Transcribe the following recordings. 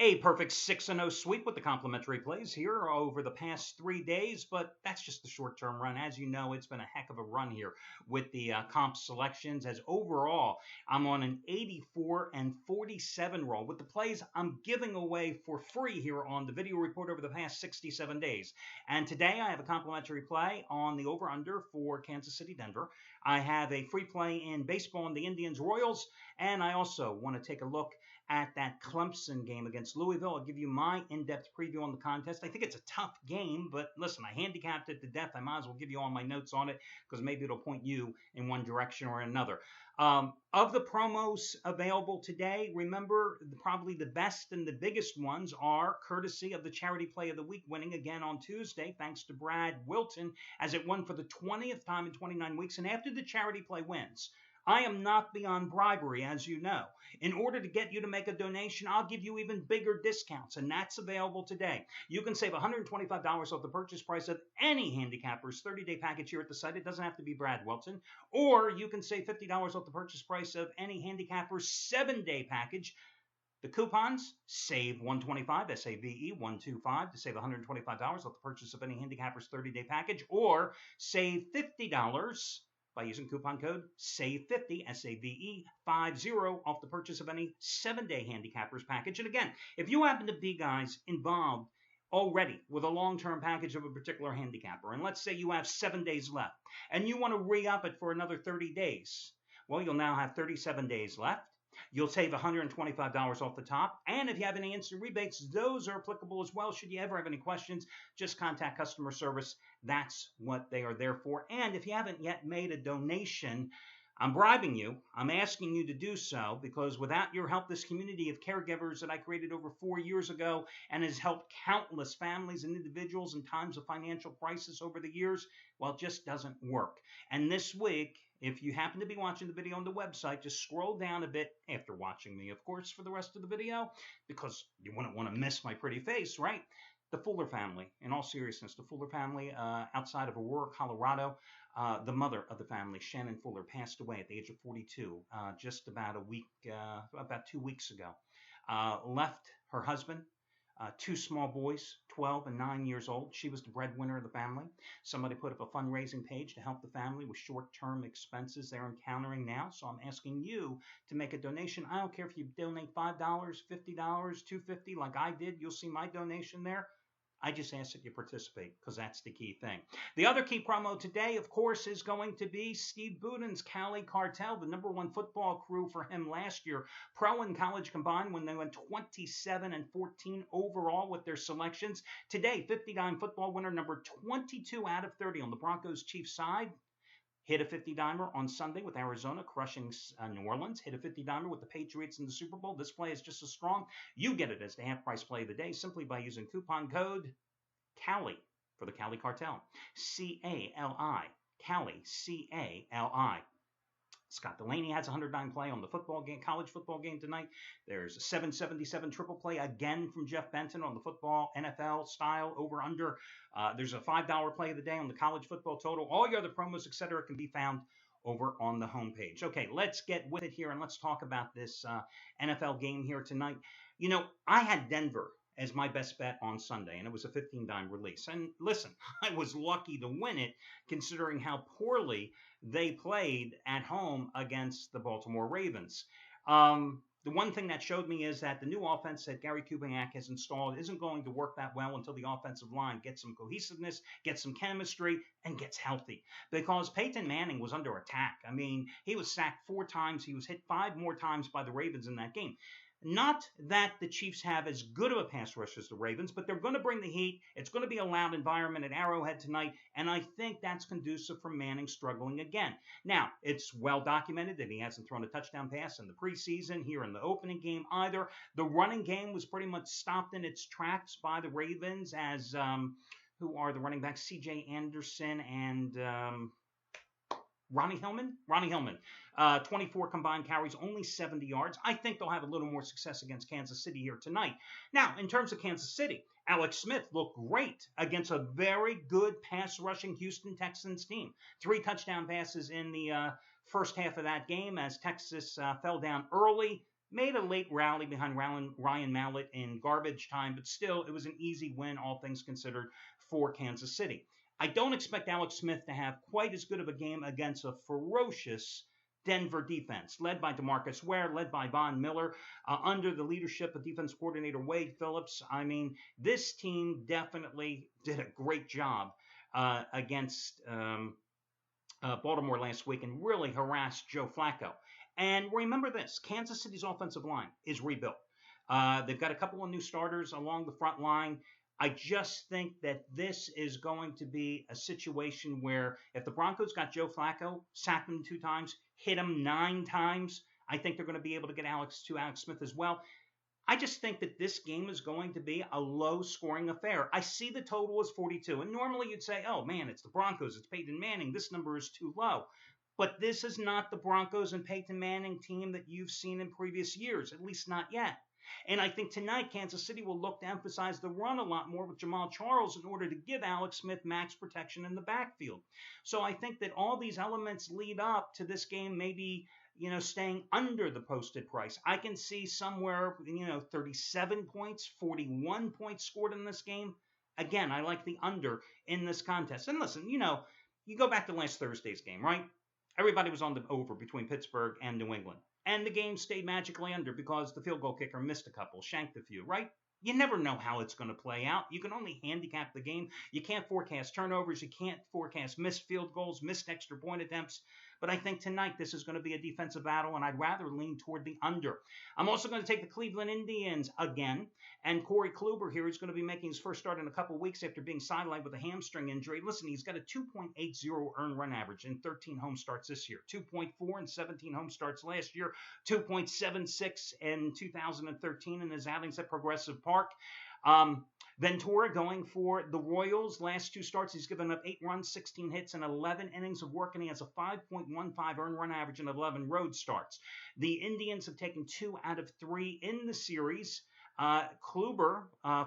A perfect 6-0 sweep with the complimentary plays here over the past 3 days, but that's just the short-term run. As you know, it's been a heck of a run here with the comp selections. As overall, I'm on an 84 and 47 roll with the plays I'm giving away for free here on the video report over the past 67 days. And today I have a complimentary play on the over-under for Kansas City, Denver. I have a free play in baseball on the Indians, Royals, and I also want to take a look at that Clemson game against Louisville. I'll give you my in-depth preview on the contest. I think it's a tough game, but listen, I handicapped it to death. I might as well give you all my notes on it because maybe it'll point you in one direction or another. Of the promos available today, remember probably the best and the biggest ones are courtesy of the Charity Play of the Week, winning again on Tuesday, thanks to Brad Wilton, as it won for the 20th time in 29 weeks. And after the Charity Play wins, I am not beyond bribery, as you know. In order to get you to make a donation, I'll give you even bigger discounts, and that's available today. You can save $125 off the purchase price of any handicapper's 30-day package here at the site. It doesn't have to be Brad Wilton. Or you can save $50 off the purchase price of any handicapper's 7-day package. The coupons, save 125, SAVE 125, to save $125 off the purchase of any handicapper's 30-day package, or save $50 by using coupon code SAVE50, SAVE50, off the purchase of any 7-day handicappers package. And again, if you happen to be, guys, involved already with a long-term package of a particular handicapper, and let's say you have 7 days left, and you want to re-up it for another 30 days, well, you'll now have 37 days left. You'll save $125 off the top. And if you have any instant rebates, those are applicable as well. Should you ever have any questions, just contact customer service. That's what they are there for. And if you haven't yet made a donation, I'm bribing you. I'm asking you to do so because without your help, this community of caregivers that I created over 4 years ago and has helped countless families and individuals in times of financial crisis over the years, well, it just doesn't work. And this week, if you happen to be watching the video on the website, just scroll down a bit after watching me, of course, for the rest of the video, because you wouldn't want to miss my pretty face, right? The Fuller family, in all seriousness, the Fuller family outside of Aurora, Colorado, the mother of the family, Shannon Fuller, passed away at the age of 42 just about 2 weeks ago. Left her husband, 2 small boys, 12 and 9 years old. She was the breadwinner of the family. Somebody put up a fundraising page to help the family with short-term expenses they're encountering now. So I'm asking you to make a donation. I don't care if you donate $5, $50, $250 like I did. You'll see my donation there. I just ask that you participate because that's the key thing. The other key promo today, of course, is going to be Steve Buden's Cali Cartel, the #1 football crew for him last year, pro and college combined, when they went 27 and 14 overall with their selections. Today, 50-dime football winner number 22 out of 30 on the Broncos-Chiefs side. Hit a 50-dimer on Sunday with Arizona, crushing New Orleans. Hit a 50-dimer with the Patriots in the Super Bowl. This play is just as strong. You get it as the half-price play of the day simply by using coupon code CALI for the Cali Cartel. C-A-L-I. Cali, C-A-L-I. Scott Delaney has a 100-dime play on the football game, college football game tonight. There's a 777 triple play again from Jeff Benton on the football NFL style over/under. There's a $5 play of the day on the college football total. All your other promos, etc., can be found over on the homepage. Okay, let's get with it here and let's talk about this NFL game here tonight. You know, I had Denver as my best bet on Sunday, and it was a 15-dime release. And listen, I was lucky to win it considering how poorly they played at home against the Baltimore Ravens. The one thing that showed me is that the new offense that Gary Kubiak has installed isn't going to work that well until the offensive line gets some cohesiveness, gets some chemistry, and gets healthy. Because Peyton Manning was under attack. I mean, he was sacked 4 times. He was hit 5 more times by the Ravens in that game. Not that the Chiefs have as good of a pass rush as the Ravens, but they're going to bring the heat. It's going to be a loud environment at Arrowhead tonight, and I think that's conducive for Manning struggling again. Now, it's well documented that he hasn't thrown a touchdown pass in the preseason, here in the opening game either. The running game was pretty much stopped in its tracks by the Ravens as, who are the running backs? C.J. Anderson and Ronnie Hillman, 24 combined carries, only 70 yards. I think they'll have a little more success against Kansas City here tonight. Now, in terms of Kansas City, Alex Smith looked great against a very good pass-rushing Houston Texans team. 3 touchdown passes in the first half of that game as Texas fell down early. Made a late rally behind Ryan Mallett in garbage time, but still, it was an easy win, all things considered, for Kansas City. I don't expect Alex Smith to have quite as good of a game against a ferocious Denver defense, led by DeMarcus Ware, led by Von Miller, under the leadership of defense coordinator Wade Phillips. I mean, this team definitely did a great job against Baltimore last week and really harassed Joe Flacco. And remember this, Kansas City's offensive line is rebuilt. They've got a couple of new starters along the front line. I just think that this is going to be a situation where if the Broncos got Joe Flacco, sacked him 2 times, hit him 9 times, I think they're going to be able to get Alex Smith as well. I just think that this game is going to be a low-scoring affair. I see the total is 42, and normally you'd say, oh, man, it's the Broncos, it's Peyton Manning, this number is too low. But this is not the Broncos and Peyton Manning team that you've seen in previous years, at least not yet. And I think tonight Kansas City will look to emphasize the run a lot more with Jamaal Charles in order to give Alex Smith max protection in the backfield. So I think that all these elements lead up to this game maybe staying under the posted price. I can see somewhere, 37 points, 41 points scored in this game. Again, I like the under in this contest. And listen, you go back to last Thursday's game, right? Everybody was on the over between Pittsburgh and New England. And the game stayed magically under because the field goal kicker missed a couple, shanked a few, right? You never know how it's going to play out. You can only handicap the game. You can't forecast turnovers. You can't forecast missed field goals, missed extra point attempts. But I think tonight this is going to be a defensive battle, and I'd rather lean toward the under. I'm also going to take the Cleveland Indians again. And Corey Kluber here is going to be making his first start in a couple of weeks after being sidelined with a hamstring injury. Listen, he's got a 2.80 earned run average in 13 home starts this year, 2.4 in 17 home starts last year, 2.76 in 2013 in his outings at Progressive Park. Ventura going for the Royals. Last 2 starts, he's given up 8 runs, 16 hits, and 11 innings of work, and he has a 5.15 earned run average in 11 road starts. The Indians have taken 2 out of 3 in the series. Kluber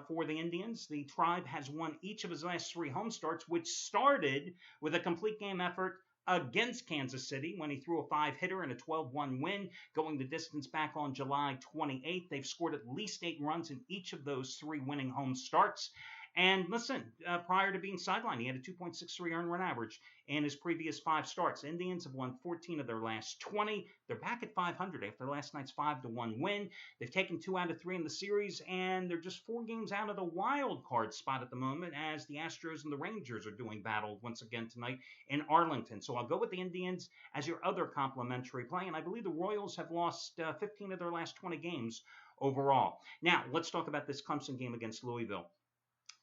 for the Indians, the Tribe has won each of his last 3 home starts, which started with a complete game effort against Kansas City when he threw a 5-hitter in a 12-1 win, going the distance back on July 28th. They've scored at least 8 runs in each of those 3 winning home starts. And listen, prior to being sidelined, he had a 2.63 earned run average in his previous 5 starts. Indians have won 14 of their last 20. They're back at 500 after last night's 5-1 win. They've taken 2 out of 3 in the series, and they're just 4 games out of the wild card spot at the moment as the Astros and the Rangers are doing battle once again tonight in Arlington. So I'll go with the Indians as your other complimentary play, and I believe the Royals have lost 15 of their last 20 games overall. Now, let's talk about this Clemson game against Louisville.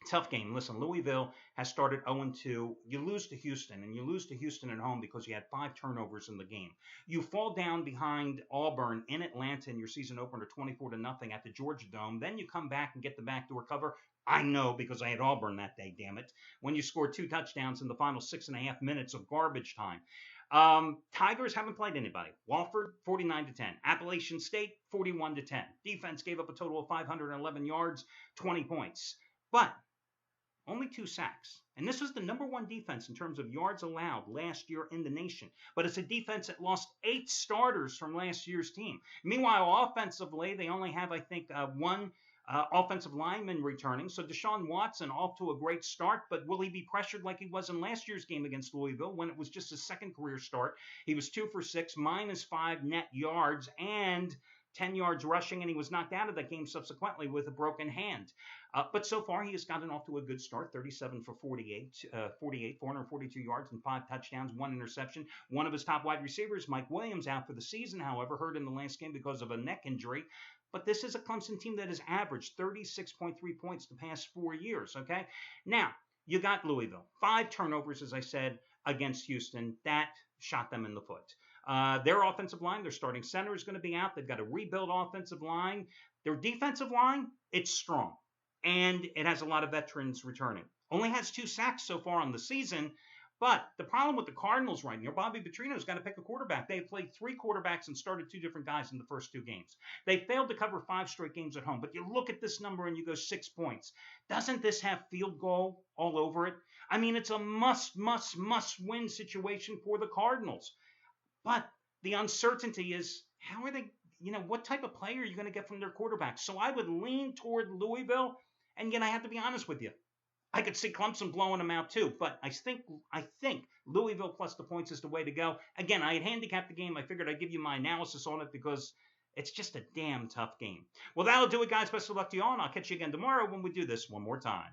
Tough game. Listen, Louisville has started 0-2. You lose to Houston, and you lose to Houston at home because you had 5 turnovers in the game. You fall down behind Auburn in Atlanta in your season opener 24-0 at the Georgia Dome. Then you come back and get the backdoor cover. I know because I had Auburn that day, damn it, when you scored 2 touchdowns in the final 6.5 minutes of garbage time. Tigers haven't played anybody. Wofford, 49-10. Appalachian State, 41-10. Defense gave up a total of 511 yards, 20 points. But only 2 sacks. And this was the number 1 defense in terms of yards allowed last year in the nation. But it's a defense that lost 8 starters from last year's team. Meanwhile, offensively, they only have, I think, 1 offensive lineman returning. So Deshaun Watson off to a great start, but will he be pressured like he was in last year's game against Louisville when it was just his second career start? He was 2 for 6, -5 net yards, and 10 yards rushing, and he was knocked out of that game subsequently with a broken hand. But so far, he has gotten off to a good start, 37 for 48, 442 yards and 5 touchdowns, 1 interception. One of his top wide receivers, Mike Williams, out for the season, however, hurt in the last game because of a neck injury. But this is a Clemson team that has averaged 36.3 points the past 4 years, okay? Now, you got Louisville. 5 turnovers, as I said, against Houston. That shot them in the foot. Their offensive line, their starting center is going to be out. They've got a rebuild offensive line. Their defensive line, it's strong. And it has a lot of veterans returning. Only has 2 sacks so far on the season. But the problem with the Cardinals right now, Bobby Petrino's got to pick a quarterback. They've played 3 quarterbacks and started 2 different guys in the first 2 games. They failed to cover 5 straight games at home. But you look at this number and you go 6 points. Doesn't this have field goal all over it? I mean, it's a must-win situation for the Cardinals. But the uncertainty is, how are they? what type of player are you going to get from their quarterback? So I would lean toward Louisville. And again, I have to be honest with you. I could see Clemson blowing them out too, but I think Louisville plus the points is the way to go. Again, I had handicapped the game. I figured I'd give you my analysis on it because it's just a damn tough game. Well, that'll do it, guys. Best of luck to you all, and I'll catch you again tomorrow when we do this one more time.